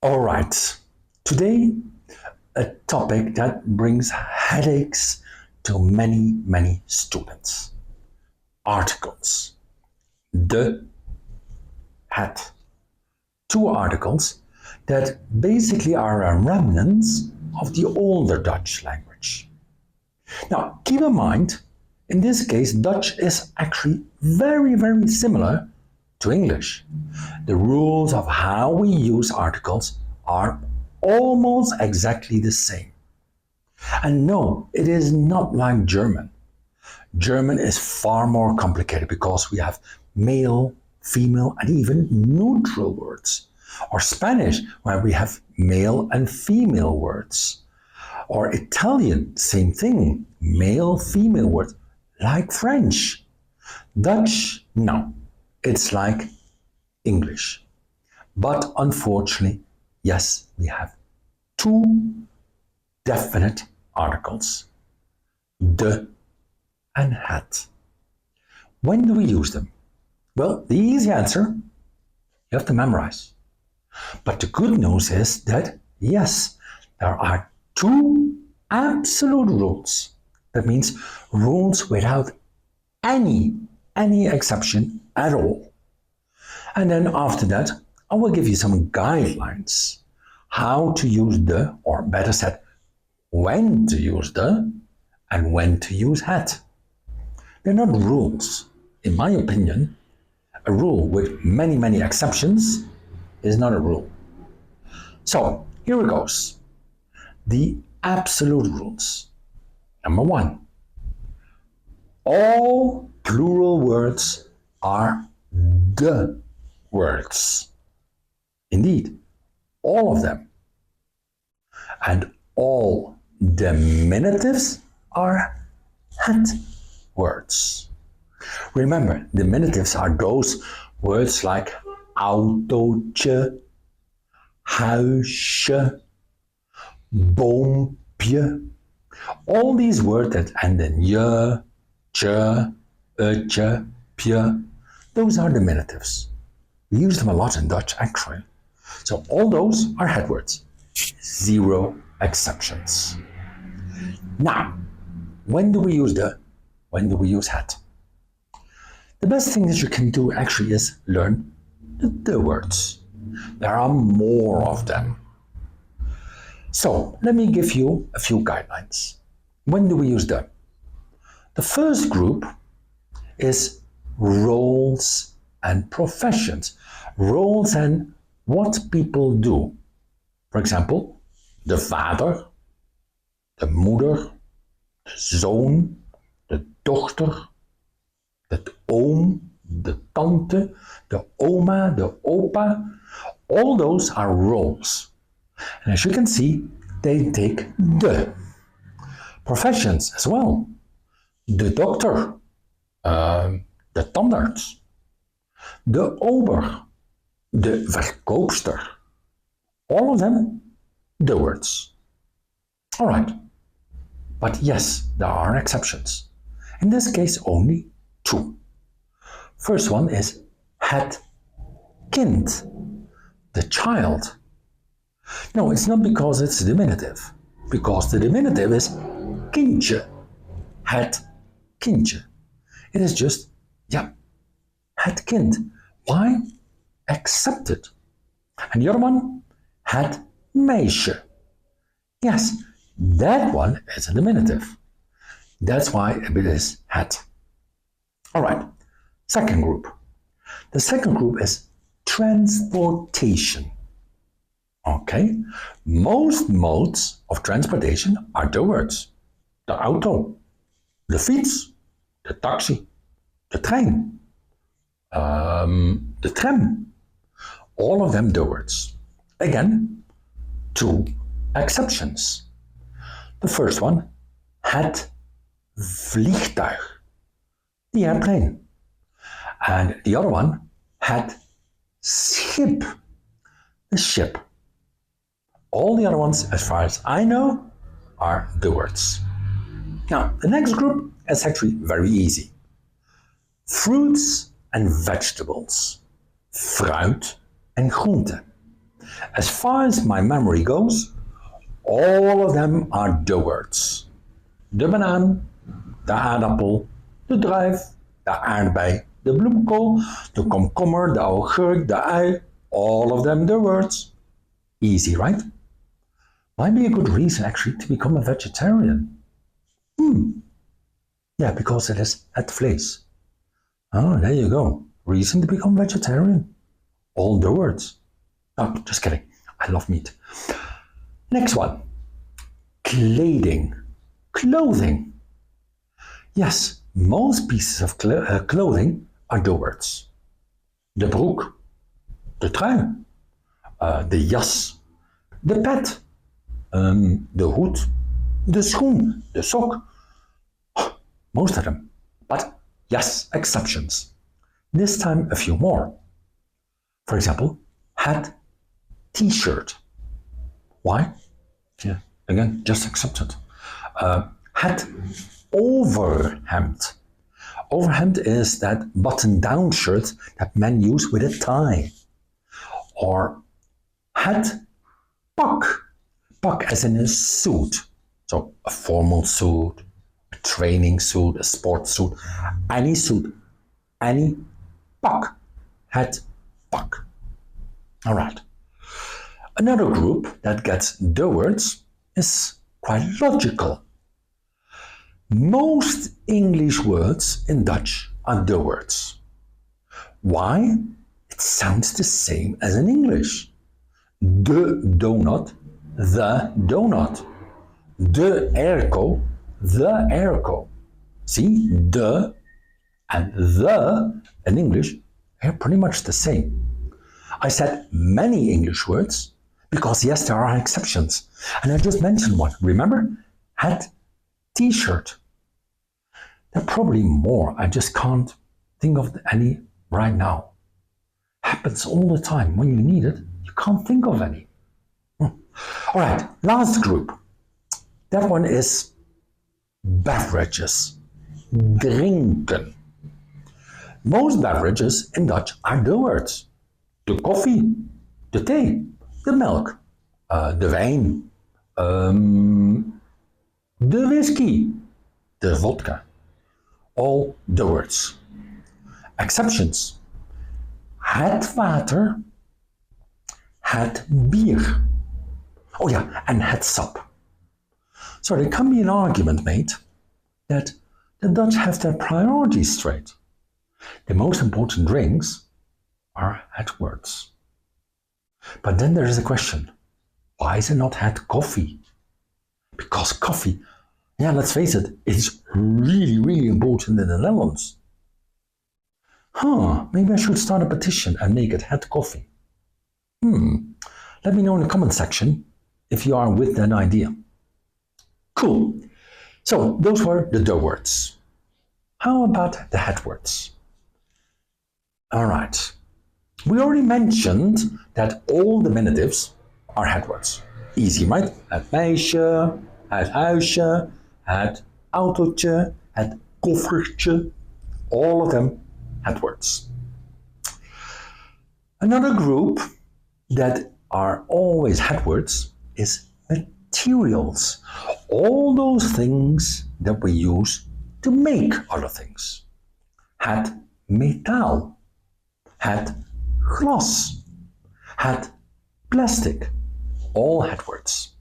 All right, today a topic that brings headaches to many students. Articles. De, het. Two articles that basically are a remnants of the older Dutch language. Now, keep in mind, in this case, Dutch is actually very similar to English. The rules of how we use articles are almost exactly the same. And no, it is not like German. German is far more complicated because we have male, female, and even neutral words. Or Spanish, where we have male and female words. Or Italian, same thing, male, female words, like French. Dutch, no, it's like English. But unfortunately, yes, we have two definite articles, de and het. When do we use them? Well, the easy answer, you have to memorize. But the good news is that, yes, there are two absolute rules. That means rules without any exception at all. And then after that, I will give you some guidelines how to use the, or better said, when to use the and when to use het. They're not rules. In my opinion, a rule with many exceptions is not a rule. So here it goes. The absolute rules. Number one, all plural words are de words. Indeed, all of them. And all diminutives are het words. Remember, diminutives are those words like autootje, huisje, boompje. All these words that end in je, tje, utje, pje, those are diminutives. We use them a lot in Dutch, actually. So all those are het words. Zero exceptions. Now, when do we use the? When do we use het? The best thing that you can do actually is learn the words. There are more of them. So let me give you a few guidelines. When do we use the? The first group is roles and professions. Roles and what people do. For example, de vader, de moeder, de zoon, de dochter, de oom, de tante, de oma, de opa. All those are roles. And as you can see, they take de. Professions as well. De dokter, de tandarts, de ober, de verkoopster. All of them, de words. All right. But yes, there are exceptions. In this case, only two. First one is het kind, the child. No, it's not because it's a diminutive, because the diminutive is kindje, het kindje. It is just, yeah, het kind. Why? Accepted. And the other one, het meisje. Yes, that one is a diminutive. That's why it is het. All right, second group. The second group is transportation. Okay, most modes of transportation are the words. De auto, de fiets, de taxi, de trein, the tram. All of them the words. Again, two exceptions. The first one, het vliegtuig, the airplane. And the other one, het schip, the ship. All the other ones, as far as I know, are the words. Now, the next group is actually very easy. Fruits and vegetables. Fruit en groente. As far as my memory goes, all of them are the words. De banaan, de aardappel, de druif, de aardbei, de bloemkool, de komkommer, de augurk, de ui, all of them the words. Easy, right? Might be a good reason actually to become a vegetarian. Yeah, because it has het vlees. Oh, there you go. Reason to become vegetarian. All the words. Oh, just kidding. I love meat. Next one. Kleding. Clothing. Yes, most pieces of clothing are the words. De broek, de trui, de jas, de pet, de hoed, de schoen, de sok. Most of them. But yes, exceptions. This time a few more. For example, hat, t-shirt. Why? Yeah, again, just accepted. Hat, overhemd. Overhemd is that button-down shirt that men use with a tie. Or hat, pak. Pak as in a suit. So a formal suit, a training suit, a sports suit, any suit, any pak. Hat, pak. All right. Another group that gets the words is quite logical. Most English words in Dutch are the words. Why? It sounds the same as in English. De donut, the donut. De airco, the airco. See, de and the in English are pretty much the same. I said many English words because yes, there are exceptions. And I just mentioned one. Remember? Hat, t-shirt. There are probably more. I just can't think of any right now. Happens all the time. When you need it, you can't think of any. All right, last group. That one is beverages. Drinken. Most beverages in Dutch are the words. De koffie, de thee, de melk, de wijn, de whisky, de vodka. All the words. Exceptions. Het water, het bier. Oh yeah, and het sap. So there can be an argument made that the Dutch have their priorities straight. The most important drinks are het words. But then there is a question. Why is it not het coffee? Because coffee, yeah, let's face it, is really, really important in the Netherlands. Maybe I should start a petition and make it het coffee. Let me know in the comment section if you are with that idea. Cool. So those were the words. How about the het words? All right. We already mentioned that all the diminutives are het words. Easy, right? Het meisje, het huisje, het autootje, het koffertje. All of them het words. Another group that are always het words is materials. All those things that we use to make other things. Het metaal. Het glas. Het plastic. All het words.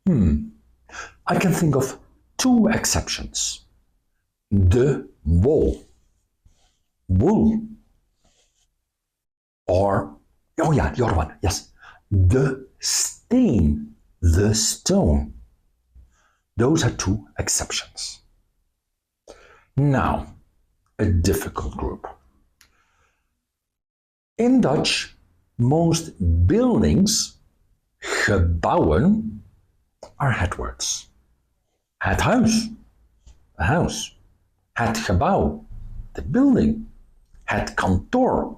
I can think of two exceptions. De wol. Wool. Or, oh yeah, the other one, yes. De steen. The stone. Those are two exceptions. Now, a difficult group. In Dutch, most buildings, gebouwen, are het words. Het huis, the house. Het gebouw, the building. Het kantoor,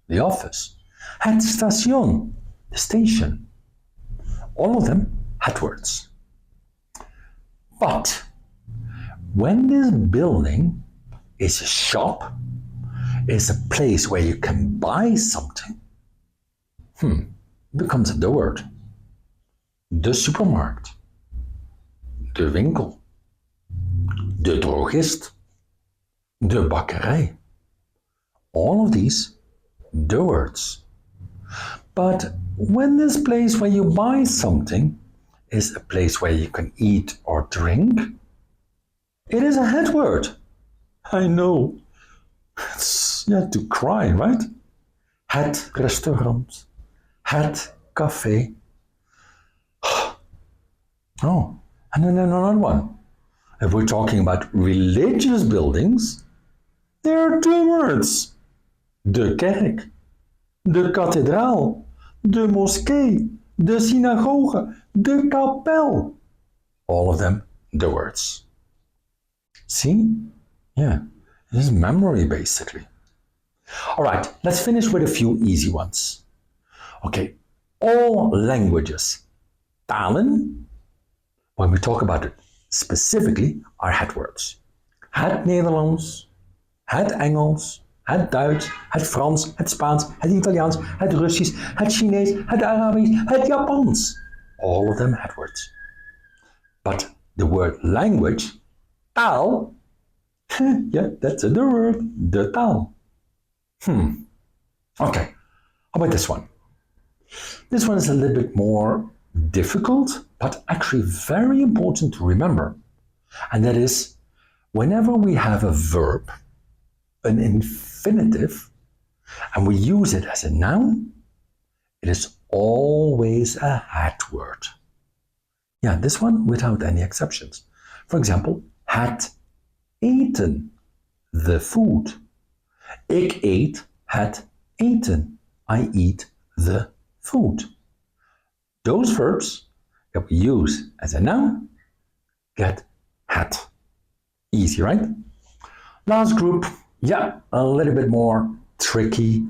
the office. Het station, the station. All of them het words. But when this building is a shop, is a place where you can buy something, becomes the word. De supermarkt, de winkel, de drogist, de bakkerij. All of these, the words. But when this place where you buy something is a place where you can eat or drink, it is a head word. I know. You have to cry, right? Het restaurant, het café. Oh, and then another one. If we're talking about religious buildings, there are two words. De kerk, de kathedraal, de moskee, de synagoge, de kapel. All of them, the words. See? Yeah, this is memory basically. All right, let's finish with a few easy ones. Okay, all languages, talen, when we talk about it specifically, are het words. Het Nederlands, het Engels, het Duits, het Frans, het Spaans, het Italiaans, het Russisch, het Chinees, het Arabisch, het Japans. All of them het words. But the word language, taal, yeah, that's the word, de taal. Okay, how about this one? This one is a little bit more difficult, but actually very important to remember. And that is, whenever we have a verb, an infinitive, and we use it as a noun, it is always a het word. Yeah, this one without any exceptions. For example, het eten, the food. Ik eet het eten. I eat the food. Those verbs that we use as a noun get het. Easy, right? Last group, yeah, a little bit more tricky,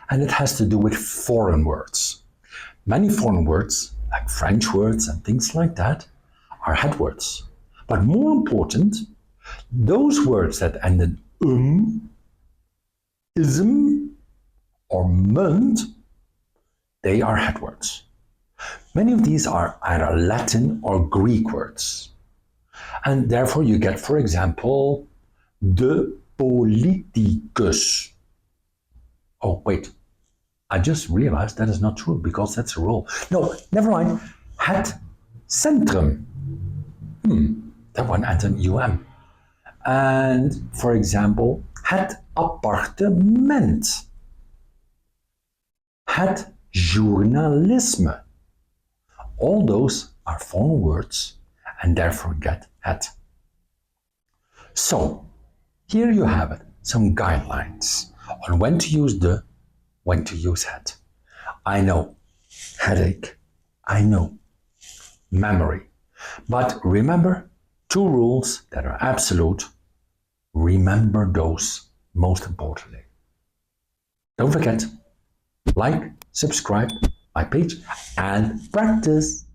and it has to do with foreign words. Many foreign words, like French words and things like that, are het words. But more important, those words that end in ism, or munt, they are het words. Many of these are either Latin or Greek words. And therefore you get, for example, de politicus. Oh, wait. I just realized that is not true because that's a rule. No, never mind. Het centrum. That one ends in um. And, for example, het appartement. Het journalisme. All those are foreign words and therefore get het. So, here you have it, some guidelines on when to use the, when to use het. I know, headache, I know, memory. But remember, two rules that are absolute. Remember those most importantly. Don't forget, like, subscribe my page, and practice.